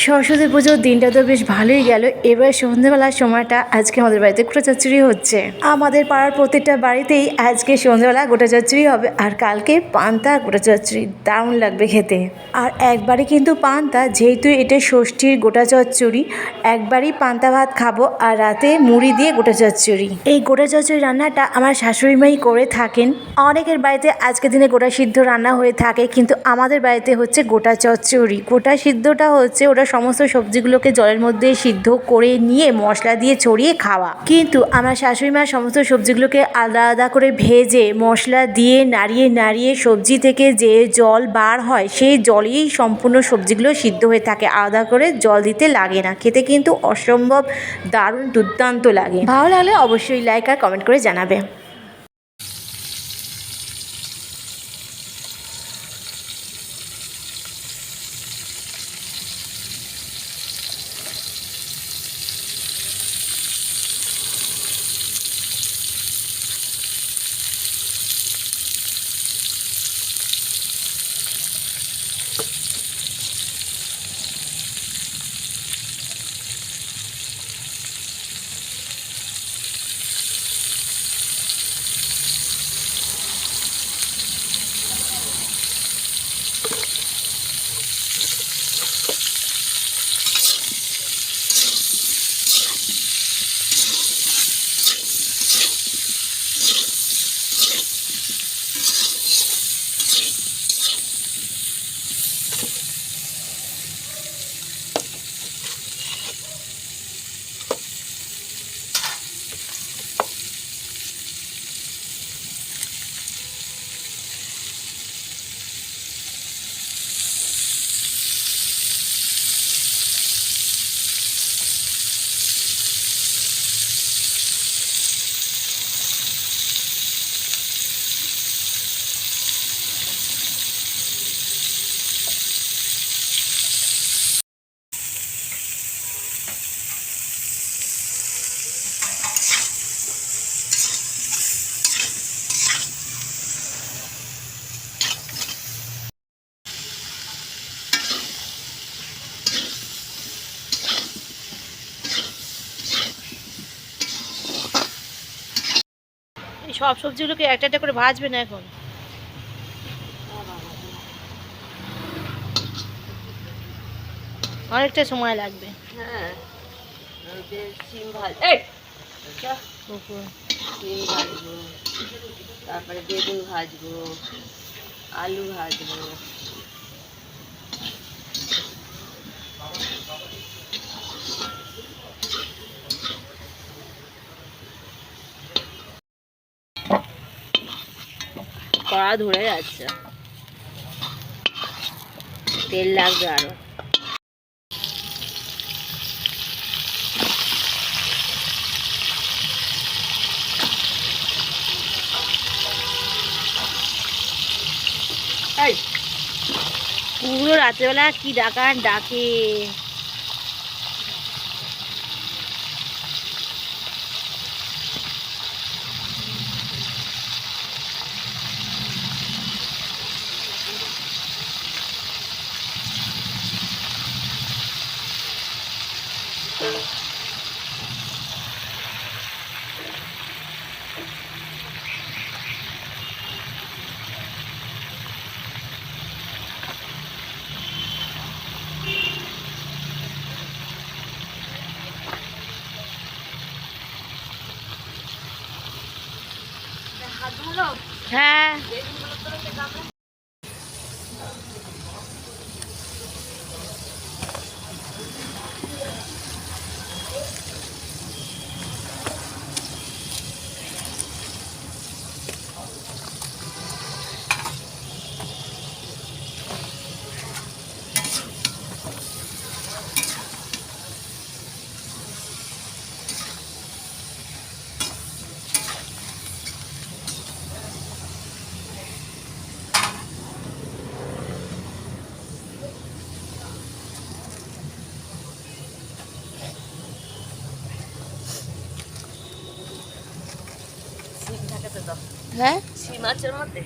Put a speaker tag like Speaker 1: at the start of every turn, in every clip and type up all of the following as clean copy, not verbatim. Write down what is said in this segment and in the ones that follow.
Speaker 1: সরস্বতী পুজোর দিনটা তো বেশ ভালোই গেল। এবার সন্ধ্যেবেলার সময়টা আজকে আমাদের বাড়িতে গোটা চচ্চড়ি হচ্ছে। আমাদের পাড়ার প্রত্যেকটা বাড়িতেই আজকে সন্ধ্যেবেলা গোটা চচ্চড়ি হবে, আর কালকে পান্তা গোটা চচ্চড়ি দারুণ লাগবে খেতে। আর একবারই কিন্তু পান্তা, যেহেতু এটা ষষ্ঠীর গোটা চচ্চড়ি, একবারই পান্তা ভাত খাবো আর রাতে মুড়ি দিয়ে গোটা চচ্চড়ি। এই গোটা চচ্চড়ি রান্নাটা আমার শাশুড়ি মাই করে থাকেন। অনেকের বাড়িতে আজকের দিনে গোটা সিদ্ধ রান্না হয়ে থাকে, কিন্তু আমাদের বাড়িতে হচ্ছে গোটা চচ্চড়ি। গোটা সিদ্ধটা হচ্ছে ওটা সমস্ত সবজিগুলোকে জলের মধ্যে সিদ্ধ করে নিয়ে মশলা দিয়ে ছড়িয়ে খাওয়া, কিন্তু আমার শাশুড়ি মা সমস্ত সবজিগুলোকে আলাদা আলাদা করে ভেজে মশলা দিয়ে নাড়িয়ে নাড়িয়ে সবজি থেকে যে জল বার হয় সেই জলেই সম্পূর্ণ সবজিগুলো সিদ্ধ হয়ে থাকে, আলাদা করে জল দিতে লাগে না। খেতে কিন্তু অসম্ভব দারুণ দুর্দান্ত লাগে। ভালো লাগলে অবশ্যই লাইক আর কমেন্ট করে জানাবে। এই সব সবজিগুলোকে একটা একটা করে ভাজবে না, এখন অনেকটা সময় লাগবে।
Speaker 2: হ্যাঁ, সিম ভাজবো, তারপরে বেগুন ভাজবো, আলু ভাজবো। কড়া ধরে যাচ্ছে, তেল লাগবে আরো।
Speaker 1: পুরো রাত্রেবেলা কি ডাকার ডাকে। হ্যাঁ, হ্যাঁ,
Speaker 2: সিম মাছের মধ্যে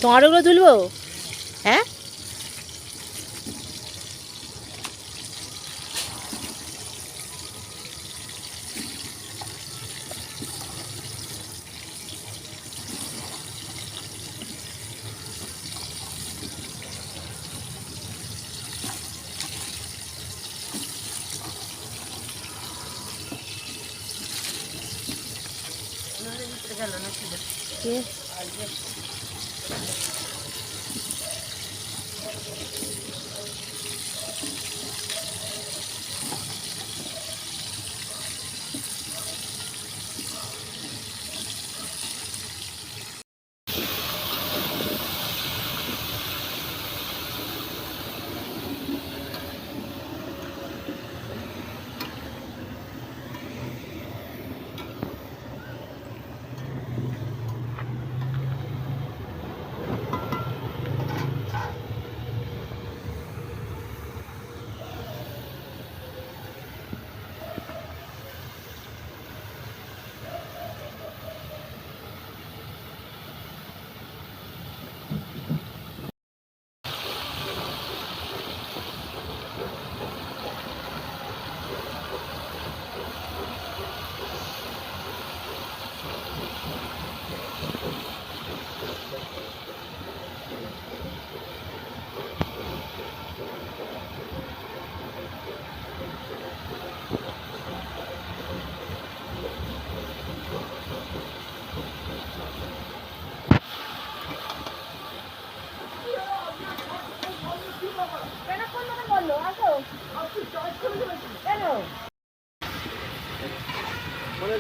Speaker 2: তোমার ওগুলো তুলবো? হ্যাঁ,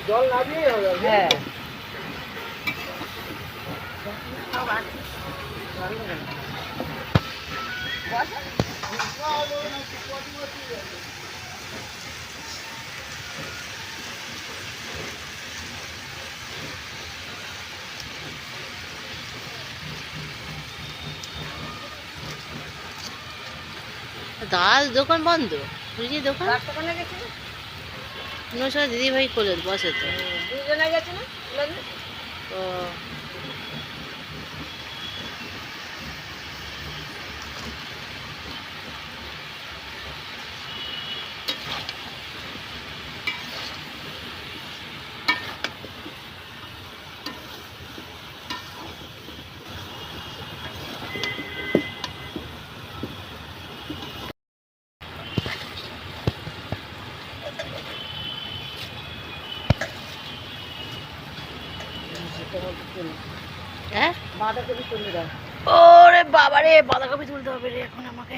Speaker 3: জল না দিয়ে হবে।
Speaker 2: হ্যাঁ, দাদার দোকান বন্ধ, বুঝলি দোকান
Speaker 3: দোকানে গেছি না,
Speaker 2: অন্য সময় দিদি ভাই খোলে বসে তো।
Speaker 3: দুজনে গেছি না,
Speaker 2: ও হ্যাঁ
Speaker 3: বাঁধাকপি তুলে দাও।
Speaker 1: ওরে বাবা রে, বাঁধাকপি তুলতে হবে রে এখন আমাকে।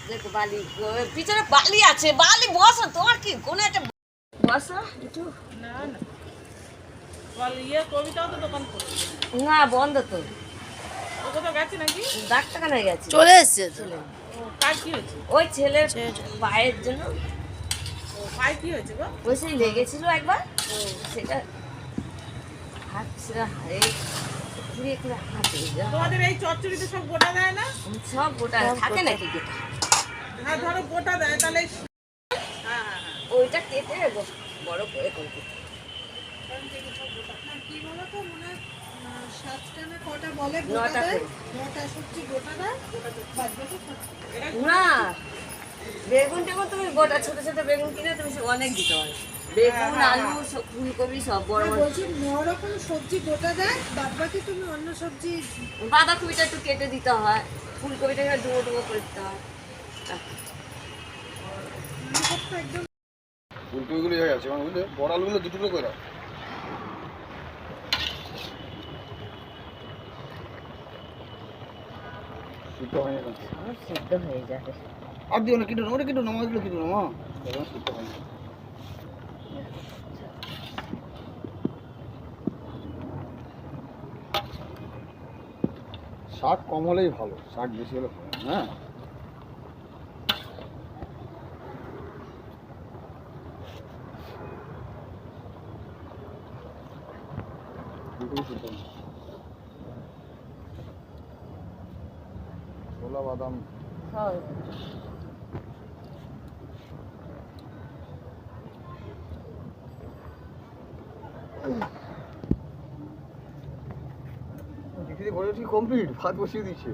Speaker 3: দেখো বালি, পিছনে বালি আছে, বালি বসো, তোমার কি কোনো একটা বসো একটু।
Speaker 4: না না বল ইয়ে কবিতাও তো দোকান করে
Speaker 3: না বন্ধ তো,
Speaker 4: ও কোথাও গেছে নাকি?
Speaker 3: ডাক্তারখানায় গেছে
Speaker 1: চলে এসছে তো।
Speaker 3: ছেলে।
Speaker 4: ও কার কি হয়েছে?
Speaker 3: ওই ছেলের পায়ের জন্য
Speaker 4: ও পায়ে কি হয়েছে গো?
Speaker 3: ওই সেই লেগেছিল একবার, সেটা হাত সেটা হারে ঘুরিয়ে ঘুরে হাতে
Speaker 4: তোমাদের এই চচ্চড়িতে সব গোটা দেয় না?
Speaker 3: সব গোটা থাকে নাকি গোটা,
Speaker 4: হ্যাঁ ধরো গোটা দেয় তাহলে হ্যাঁ হ্যাঁ
Speaker 3: ওইটা কেটে বড় করে করে দিতে।
Speaker 5: কি বলো তো, মনে হয় সাতটা না কটা বলে গোটা
Speaker 3: নটা
Speaker 5: দেয়,
Speaker 3: করে।
Speaker 5: নটা সবজি গোটা দেয়, বাদ বাকি সবজি।
Speaker 3: না বেগুন টেগুন তুমি গোটা ছোট ছোট বেগুন কিনে তুমি অনেক দিতে পারো, বেগুন আলু সব ফুলকপি সব বড়
Speaker 5: না,
Speaker 3: বড়।
Speaker 5: বলছি 9 রকম সবজি গোটা দেয়, বাদ বাকি তুমি অন্য সবজি।
Speaker 3: বাঁধাকপিটা একটু কেটে দিতে হয়, ফুলকপিটাকে ডুবো ডুবো করে দিতে হয়।
Speaker 5: জিনিসপত্র একদম
Speaker 6: ফুলকপিগুলো হয়ে গেছে আমার বুঝলে, বড় আলুগুলো দুটো করে দাও। সিদ্ধ হয়নি এখন।
Speaker 3: সিদ্ধ হয়ে যাবে।
Speaker 6: আর দিও না, কিটো না, ওটা কিটো না, মাছগুলো কিটো না মা, এখন সিদ্ধ হয়নি। শাক কম হলেই ভালো, শাক বেশি হলে ভালো না, হ্যাঁ। ফুলকপি সিদ্ধ হয়নি। ছোলা বাদাম
Speaker 3: হ্যাঁ
Speaker 6: খিচুড়ি ভরে ঠিক কমপ্লিট, ভাত বসিয়ে দিচ্ছে।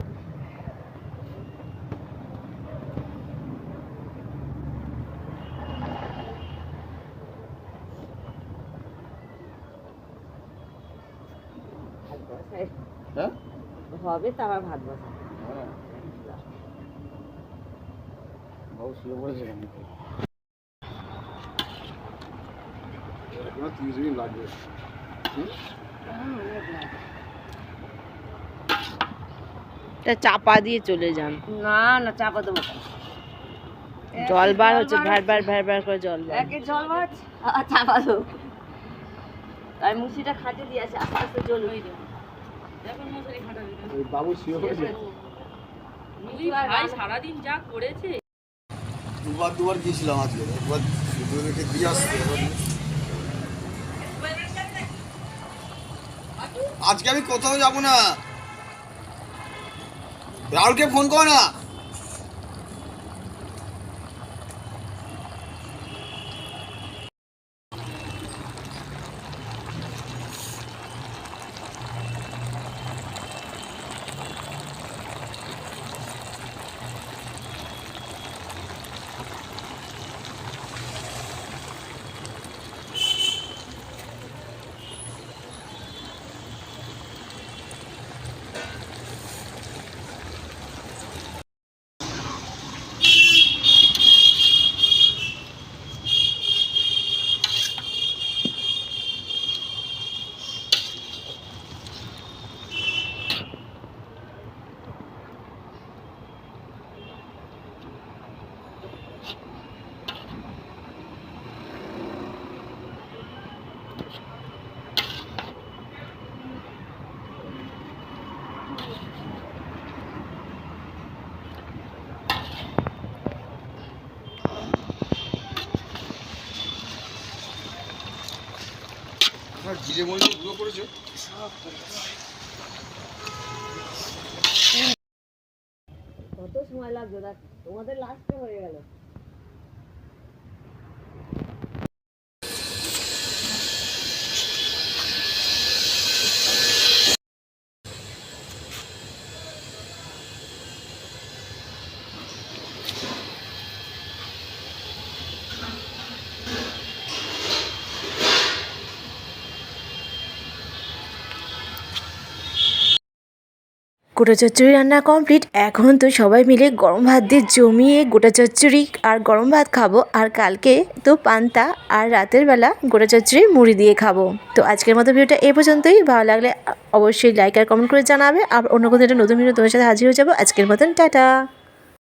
Speaker 6: হ্যাঁ
Speaker 3: হবে তো আবার ভাত বসা।
Speaker 6: হ্যাঁ বাবু শুয়ে পড়েছে কেন? এখনো 30 মিনিট লাগবে।
Speaker 2: চাপা দিয়ে চলে যান।
Speaker 3: না না চাপা দেবো কেন?
Speaker 2: জল বার হচ্ছে, ভ্যার ভ্যার ভ্যার ভ্যার করে জল বার।
Speaker 3: একে জল মাছ আর চাপা দেবো, আর মুসিটা খাটে দিয়ে আছে, আস্তে আস্তে জল হয়ে যাবে।
Speaker 6: ওই বাবু শুয়ে পড়েছে। দুবার গিয়েছিলাম আজকে, একবার দুজনকে দিয়ে আসতে। আজকে আমি কোথাও যাবো না, রাহুলকে ফোন কর না। আপনার জিরে মরিচ গুঁড়ো করেছে?
Speaker 3: কত সময় লাগবে দেখ, তোমাদের লাস্টে হয়ে গেল।
Speaker 1: গোটা চচ্চড়ি রান্না কমপ্লিট। এখন তো সবাই মিলে গরম ভাত দিয়ে জমিয়ে গোটা চচ্চড়ি আর গরম ভাত খাবো। আর কালকে তো পান্তা আর রাতের বেলা গোটা চচ্চড়ি মুড়ি দিয়ে খাবো। তো আজকের মতো ভিডিওটা এই পর্যন্তই। ভালো লাগলে অবশ্যই লাইক আর কমেন্ট করে জানাবে। আর অন্য কোনো একটা নতুন ভিডিও তোমার সাথে হাজির হয়ে যাবো। আজকের মতন টাটা।